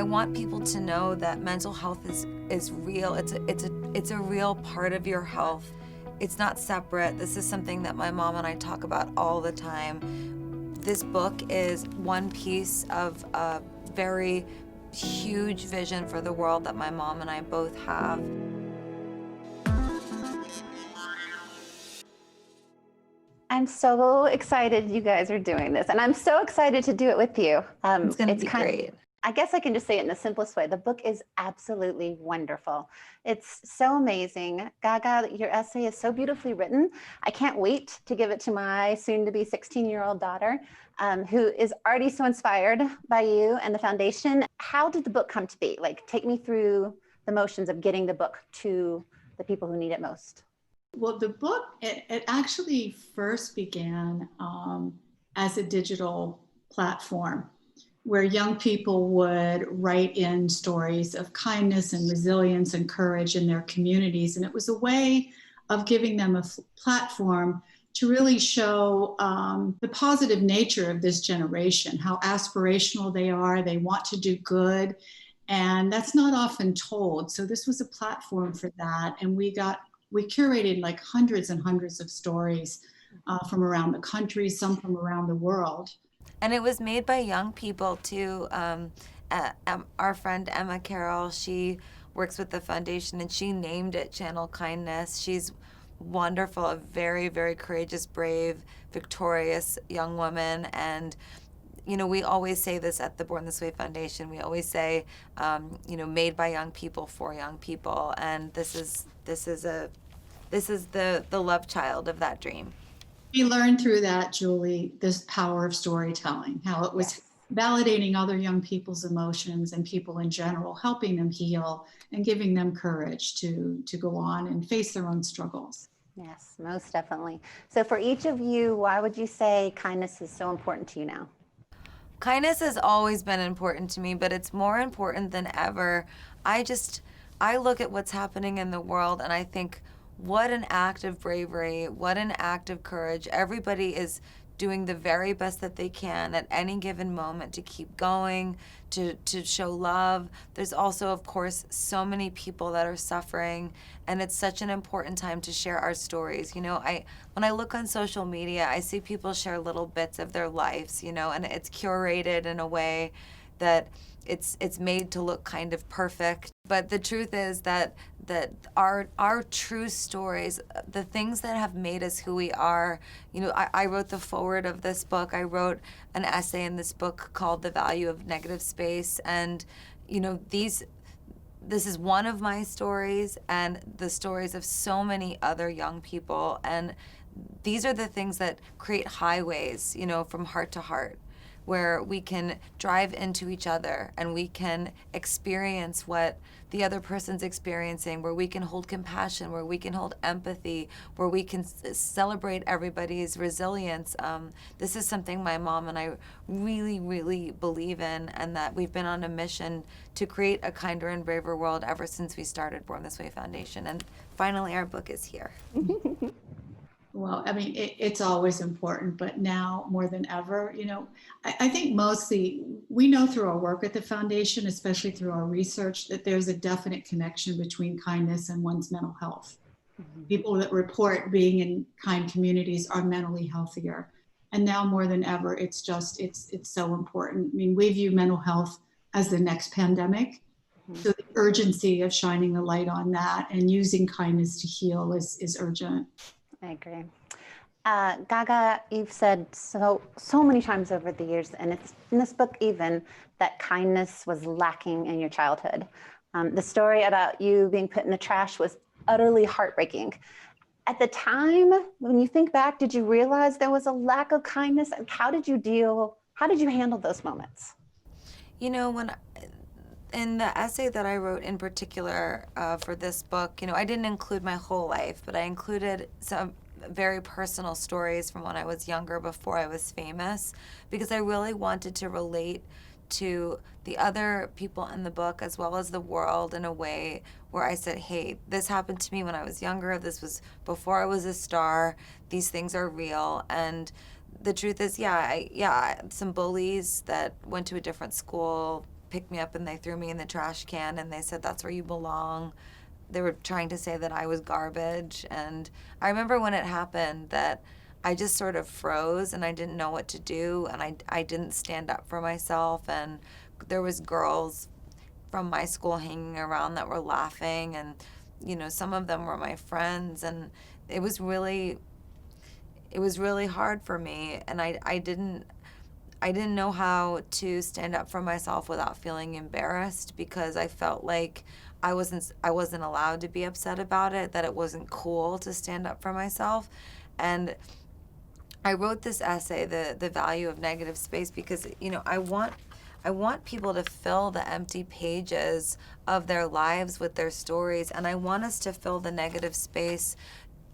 want people to know that mental health is real. It's a real part of your health. It's not separate. This is something that my mom and I talk about all the time. This book is one piece of a very huge vision for the world that my mom and I both have. I'm so excited you guys are doing this, and I'm so excited to do it with you. It's gonna be great. I guess I can just say it in the simplest way. The book is absolutely wonderful. It's so amazing. Gaga, your essay is so beautifully written. I can't wait to give it to my soon-to-be 16-year-old daughter, who is already so inspired by you and the foundation. How did the book come to be? Like, take me through the motions of getting the book to the people who need it most. Well, the book, it actually first began as a digital platform where young people would write in stories of kindness and resilience and courage in their communities. And it was a way of giving them a platform to really show the positive nature of this generation, how aspirational they are, they want to do good. And that's not often told. So this was a platform for that. And we curated like hundreds and hundreds of stories from around the country, some from around the world. And it was made by young people too. Our friend Emma Carroll, she works with the foundation and she named it Channel Kindness. She's wonderful, a very, very courageous, brave, victorious young woman. And you know, we always say this at the Born This Way Foundation. We always say, you know, made by young people for young people. And this is the love child of that dream. We learned through that, Julie, this power of storytelling, how it was validating other young people's emotions and people in general, helping them heal and giving them courage to go on and face their own struggles. Yes, most definitely. So for each of you, why would you say kindness is so important to you now? Kindness has always been important to me, but it's more important than ever. I look at what's happening in the world and I think, what an act of bravery, what an act of courage. Everybody is doing the very best that they can at any given moment to keep going, to show love. There's also, of course, so many people that are suffering, and it's such an important time to share our stories. You know, when I look on social media, I see people share little bits of their lives, you know, and it's curated in a way that it's made to look kind of perfect. But the truth is that our true stories, the things that have made us who we are, you know, I wrote the foreword of this book. I wrote an essay in this book called The Value of Negative Space. And, you know, this is one of my stories and the stories of so many other young people. And these are the things that create highways, you know, from heart to heart, where we can drive into each other and we can experience what the other person's experiencing, where we can hold compassion, where we can hold empathy, where we can celebrate everybody's resilience. This is something my mom and I really, really believe in, and that we've been on a mission to create a kinder and braver world ever since we started Born This Way Foundation. And finally, our book is here. Well, I mean, it's always important, but now more than ever, you know, I think mostly we know through our work at the foundation, especially through our research, that there's a definite connection between kindness and one's mental health. Mm-hmm. People that report being in kind communities are mentally healthier. And now more than ever, it's so important. I mean, we view mental health as the next pandemic. Mm-hmm. So the urgency of shining the light on that and using kindness to heal is urgent. I agree. Gaga, you've said so many times over the years, and it's in this book even, that kindness was lacking in your childhood. The story about you being put in the trash was utterly heartbreaking. At the time, when you think back, did you realize there was a lack of kindness? And how did you handle those moments? You know, in the essay that I wrote in particular for this book, you know, I didn't include my whole life, but I included some very personal stories from when I was younger, before I was famous, because I really wanted to relate to the other people in the book as well as the world in a way where I said, hey, this happened to me when I was younger. This was before I was a star. These things are real. And the truth is, some bullies that went to a different school, picked me up and they threw me in the trash can and they said, that's where you belong. They were trying to say that I was garbage. And I remember when it happened that I just sort of froze and I didn't know what to do, and I didn't stand up for myself. And there was girls from my school hanging around that were laughing, and some of them were my friends, and it was really hard for me, and I didn't know how to stand up for myself without feeling embarrassed, because I felt like I wasn't allowed to be upset about it, that it wasn't cool to stand up for myself. And I wrote this essay, the value of negative space, because I want people to fill the empty pages of their lives with their stories, and I want us to fill the negative space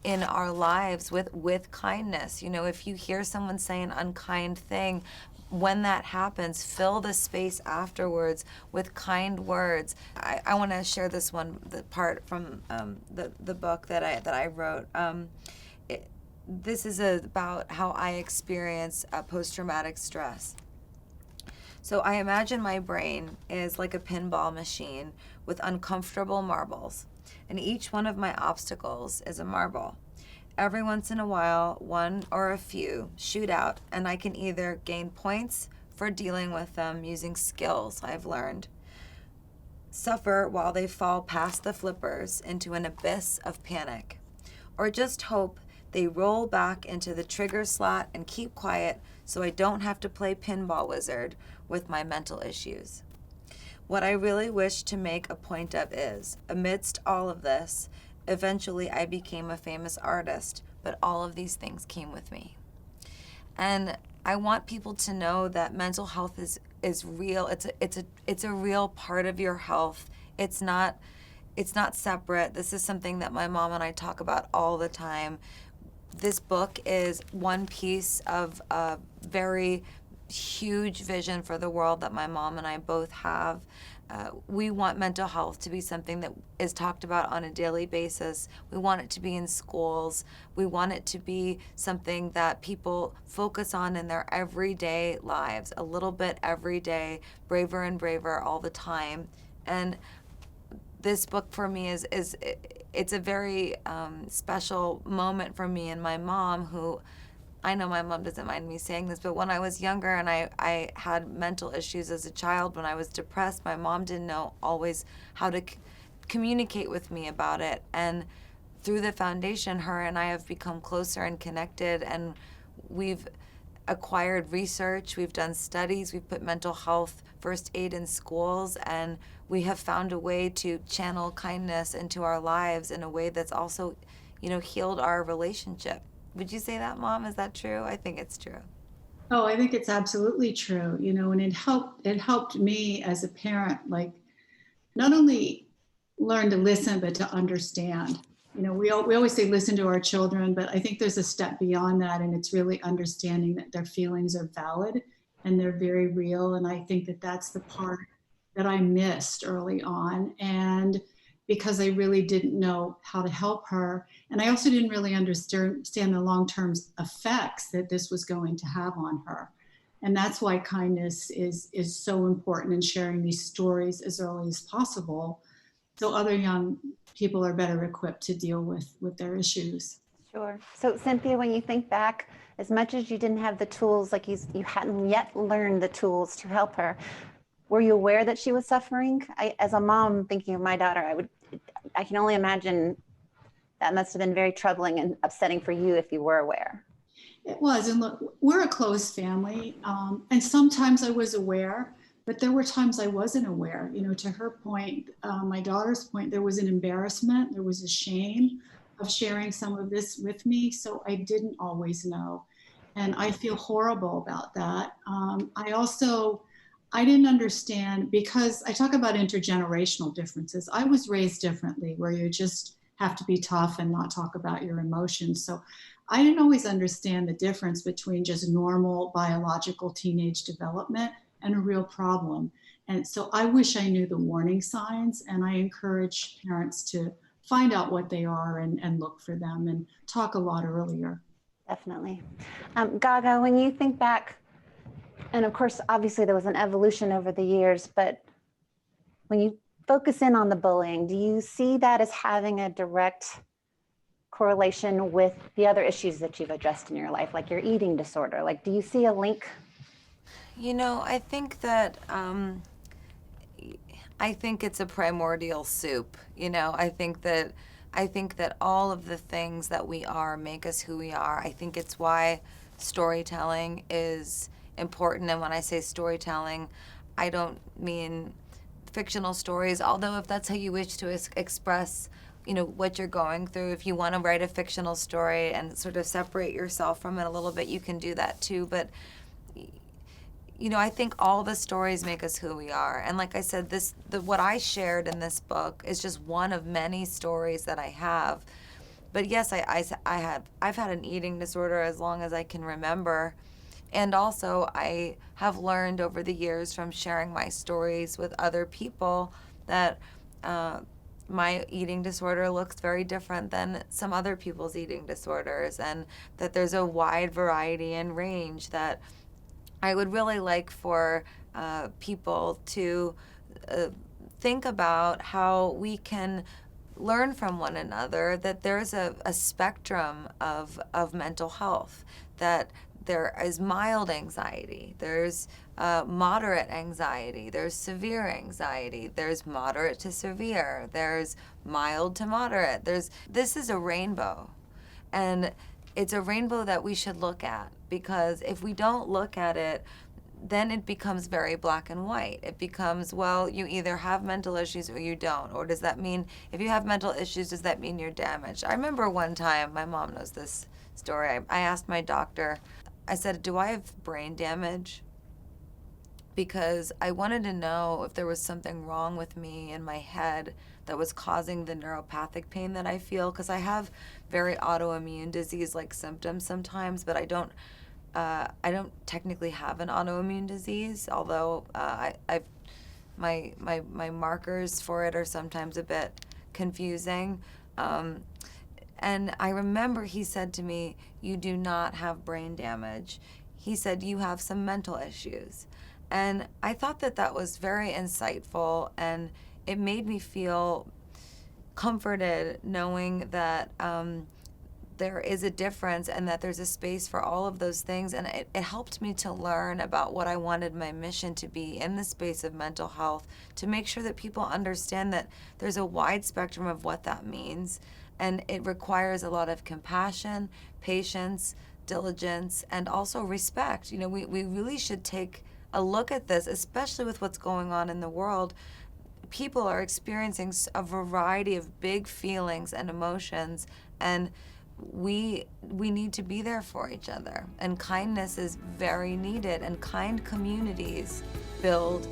in our lives with kindness. If you hear someone say an unkind thing, when that happens, fill the space afterwards with kind words. I want to share this the part from the book that I wrote. This is about how I experience post-traumatic stress. So I imagine my brain is like a pinball machine with uncomfortable marbles, and each one of my obstacles is a marble. Every once in a while, one or a few shoot out, and I can either gain points for dealing with them using skills I've learned, suffer while they fall past the flippers into an abyss of panic, or just hope they roll back into the trigger slot and keep quiet so I don't have to play pinball wizard with my mental issues. What I really wish to make a point of is, amidst all of this, eventually I became a famous artist, but all of these things came with me. And I want people to know that mental health is real. It's a real part of your health. It's not separate. This is something that my mom and I talk about all the time. This book is one piece of a very huge vision for the world that my mom and I both have. We want mental health to be something that is talked about on a daily basis. We want it to be in schools. We want it to be something that people focus on in their everyday lives, a little bit every day, braver and braver all the time. And this book for me it's a very special moment for me and my mom, who, I know my mom doesn't mind me saying this, but when I was younger and I had mental issues as a child, when I was depressed, my mom didn't know always how to communicate with me about it. And through the foundation, her and I have become closer and connected, and we've acquired research, we've done studies, we've put mental health first aid in schools, and we have found a way to channel kindness into our lives in a way that's also, healed our relationship. Would you say that, Mom? Is that true? I think it's true. Oh, I think it's absolutely true. And it helped me as a parent, like, not only learn to listen, but to understand. We always say listen to our children, but I think there's a step beyond that, and it's really understanding that their feelings are valid and they're very real. And I think that that's the part that I missed early on, and because I really didn't know how to help her, and I also didn't really understand the long-term effects that this was going to have on her. And that's why kindness is so important in sharing these stories as early as possible, so other young people are better equipped to deal with their issues. Sure. So Cynthia, when you think back, as much as you didn't have the tools, like you hadn't yet learned the tools to help her, were you aware that she was suffering? As a mom thinking of my daughter, I can only imagine that must have been very troubling and upsetting for you if you were aware. It was, and look, we're a close family, and sometimes I was aware, but there were times I wasn't aware. To her point, my daughter's point, there was an embarrassment, there was a shame of sharing some of this with me, so I didn't always know, and I feel horrible about that. I didn't understand, because I talk about intergenerational differences. I was raised differently, where you just have to be tough and not talk about your emotions. So I didn't always understand the difference between just normal biological teenage development and a real problem. And so I wish I knew the warning signs, and I encourage parents to find out what they are and look for them and talk a lot earlier. Definitely. Gaga, when you think back, and of course, obviously there was an evolution over the years, but when you focus in on the bullying, do you see that as having a direct correlation with the other issues that you've addressed in your life, like your eating disorder? Like, do you see a link? You know, I think it's a primordial soup. You know, I think that all of the things that we are make us who we are. I think it's why storytelling is important. And when I say storytelling, I don't mean fictional stories, although if that's how you wish to express, you know, what you're going through, if you want to write a fictional story and sort of separate yourself from it a little bit, you can do that too. But you know, I think all the stories make us who we are. And like I said, what I shared in this book is just one of many stories that I have. But yes, I've had an eating disorder as long as I can remember. And also, I have learned over the years from sharing my stories with other people that my eating disorder looks very different than some other people's eating disorders, and that there's a wide variety and range that I would really like for people to think about how we can learn from one another, that there's a spectrum of mental health, that there is mild anxiety, there's moderate anxiety, there's severe anxiety, there's moderate to severe, there's mild to moderate. This is a rainbow. And it's a rainbow that we should look at, because if we don't look at it, then it becomes very black and white. It becomes, well, you either have mental issues or you don't. Or does that mean, if you have mental issues, does that mean you're damaged? I remember one time, my mom knows this story, I asked my doctor, I said, do I have brain damage? Because I wanted to know if there was something wrong with me in my head that was causing the neuropathic pain that I feel, because I have very autoimmune disease-like symptoms sometimes, but I don't technically have an autoimmune disease, although my markers for it are sometimes a bit confusing. And I remember he said to me, you do not have brain damage. He said, you have some mental issues. And I thought that that was very insightful, and it made me feel comforted knowing that there is a difference and that there's a space for all of those things. And it helped me to learn about what I wanted my mission to be in the space of mental health, to make sure that people understand that there's a wide spectrum of what that means. And it requires a lot of compassion, patience, diligence, and also respect. You know, we really should take a look at this, especially with what's going on in the world. People are experiencing a variety of big feelings and emotions, and we need to be there for each other. And kindness is very needed, and kind communities build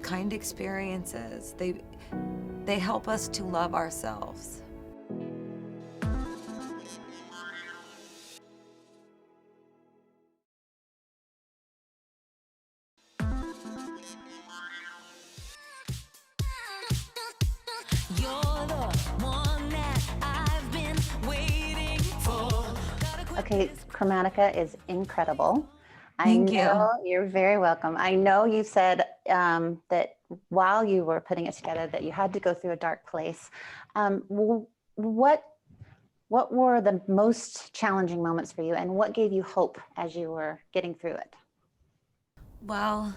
kind experiences. They help us to love ourselves. Okay, Chromatica is incredible. Thank you. I know you're very welcome. I know you said that while you were putting it together that you had to go through a dark place. What were the most challenging moments for you, and what gave you hope as you were getting through it? Well,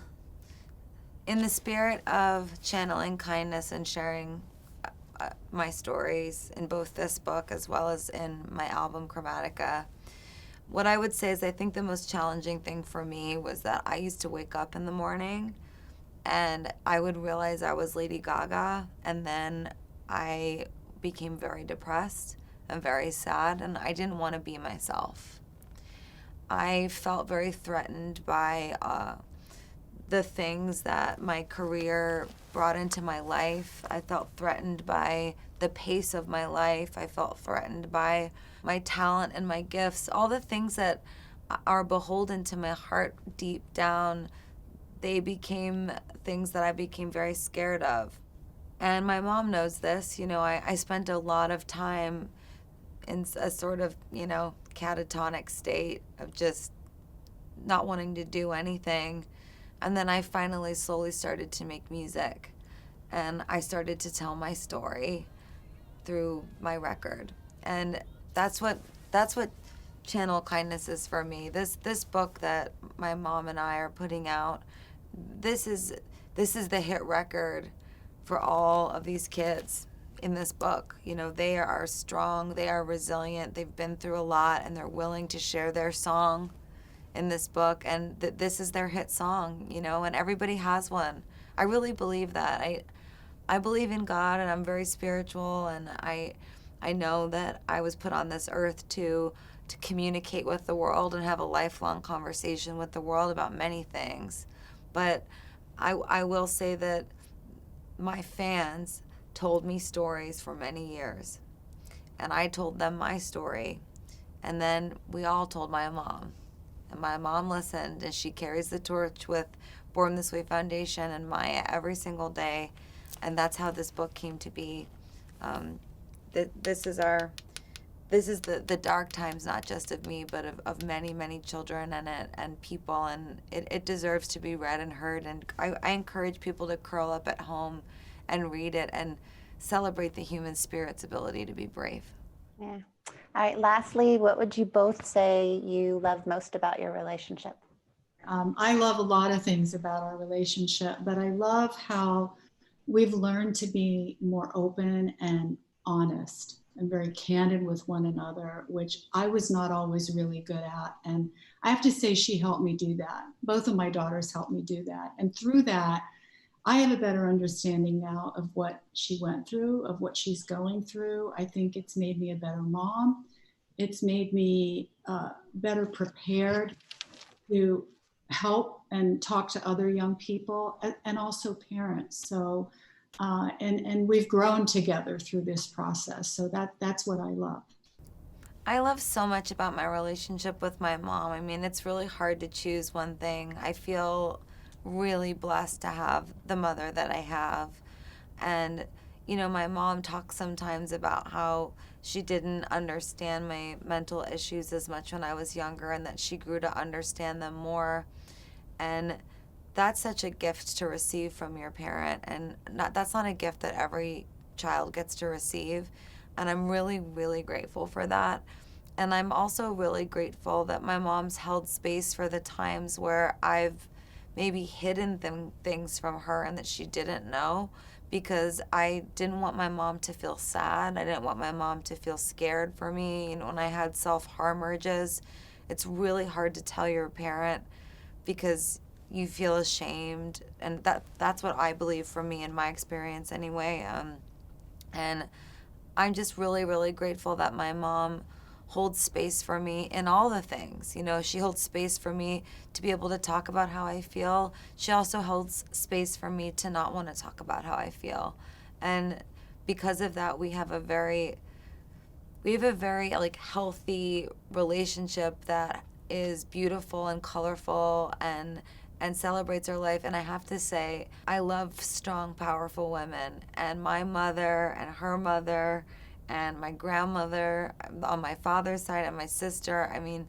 in the spirit of channeling kindness and sharing my stories in both this book as well as in my album Chromatica, what I would say is I think the most challenging thing for me was that I used to wake up in the morning and I would realize I was Lady Gaga, and then I became very depressed and very sad, and I didn't want to be myself. I felt very threatened by the things that my career brought into my life. I felt threatened by the pace of my life. I felt threatened by my talent and my gifts, all the things that are beholden to my heart deep down. They became things that I became very scared of. And my mom knows this. You know, I spent a lot of time in a sort of, you know, catatonic state of just not wanting to do anything. And then I finally slowly started to make music. and I started to tell my story through my record. And that's what Channel Kindness is for me. This book that my mom and I are putting out, this is the hit record for all of these kids in this book. You know, they are strong, they are resilient, they've been through a lot, and they're willing to share their song in this book, and this is their hit song, you know, and everybody has one. I really believe that. I believe in God, and I'm very spiritual, and I know that I was put on this earth to communicate with the world and have a lifelong conversation with the world about many things. But I will say that my fans told me stories for many years, and I told them my story, and then we all told my mom, and my mom listened, and she carries the torch with Born This Way Foundation and Maya every single day, and that's how this book came to be. This is the dark times, not just of me, but of many, many children and people, and it deserves to be read and heard. And I encourage people to curl up at home and read it and celebrate the human spirit's ability to be brave. Yeah. All right. Lastly, what would you both say you love most about your relationship? I love a lot of things about our relationship, but I love how we've learned to be more open and honest and very candid with one another, which I was not always really good at. And I have to say, she helped me do that. Both of my daughters helped me do that. And through that, I have a better understanding now of what she went through, of what she's going through. I think it's made me a better mom. It's made me better prepared to help and talk to other young people and also parents. So, and we've grown together through this process. So that's what I love. I love so much about my relationship with my mom. I mean, it's really hard to choose one thing. I feel really blessed to have the mother that I have. And, you know, my mom talks sometimes about how she didn't understand my mental issues as much when I was younger, and that she grew to understand them more. And that's such a gift to receive from your parent. And that's not a gift that every child gets to receive. And I'm really, really grateful for that. And I'm also really grateful that my mom's held space for the times where I've maybe hidden things from her and that she didn't know, because I didn't want my mom to feel sad. I didn't want my mom to feel scared for me. You know, when I had self-harm urges, it's really hard to tell your parent because you feel ashamed. And that's what I believe from me in my experience anyway. And I'm just really, really grateful that my mom holds space for me in all the things. You know, she holds space for me to be able to talk about how I feel. She also holds space for me to not want to talk about how I feel. And because of that, we have a very like healthy relationship that is beautiful and colorful and celebrates our life. And I have to say, I love strong, powerful women. And my mother and her mother and my grandmother on my father's side and my sister, I mean,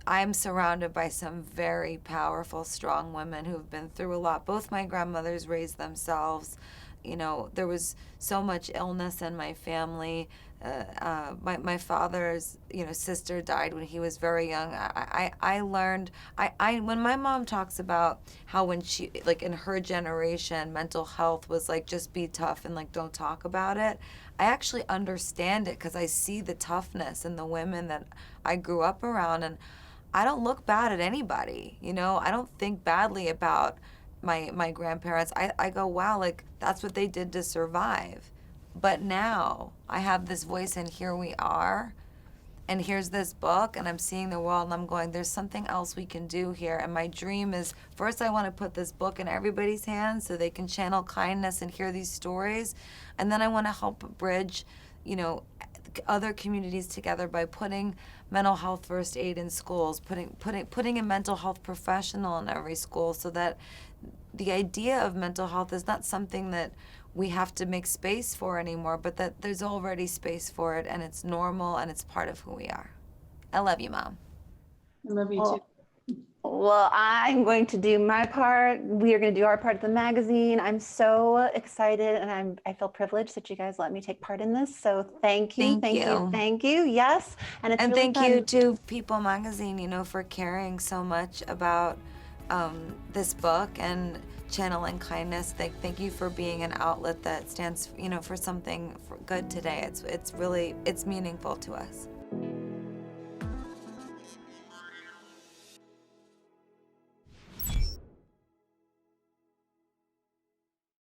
I'm surrounded by some very powerful, strong women who've been through a lot. Both my grandmothers raised themselves. You know, there was so much illness in my family. My father's, you know, sister died when he was very young. I learned, when my mom talks about how when she, like in her generation, mental health was like, just be tough and like, don't talk about it. I actually understand it because I see the toughness in the women that I grew up around, and I don't look bad at anybody. You know, I don't think badly about my grandparents. I go, wow, like that's what they did to survive. But now I have this voice, and here we are, and here's this book, and I'm seeing the world, and I'm going, there's something else we can do here. And my dream is, first I want to put this book in everybody's hands so they can channel kindness and hear these stories, and then I want to help bridge, you know, other communities together by putting mental health first aid in schools, putting a mental health professional in every school, so that the idea of mental health is not something that we have to make space for anymore, but that there's already space for it, and it's normal, and it's part of who we are. I love you, Mom. I love you Well, too. Well, I'm going to do my part. We are going to do our part of the magazine. I'm so excited, and I feel privileged that you guys let me take part in this. So thank you, Thank you. thank you. Yes, and it's And really thank fun. you to People Magazine, for caring so much about this book and channeling kindness. Thank you for being an outlet that stands, for something good today. It's meaningful to us.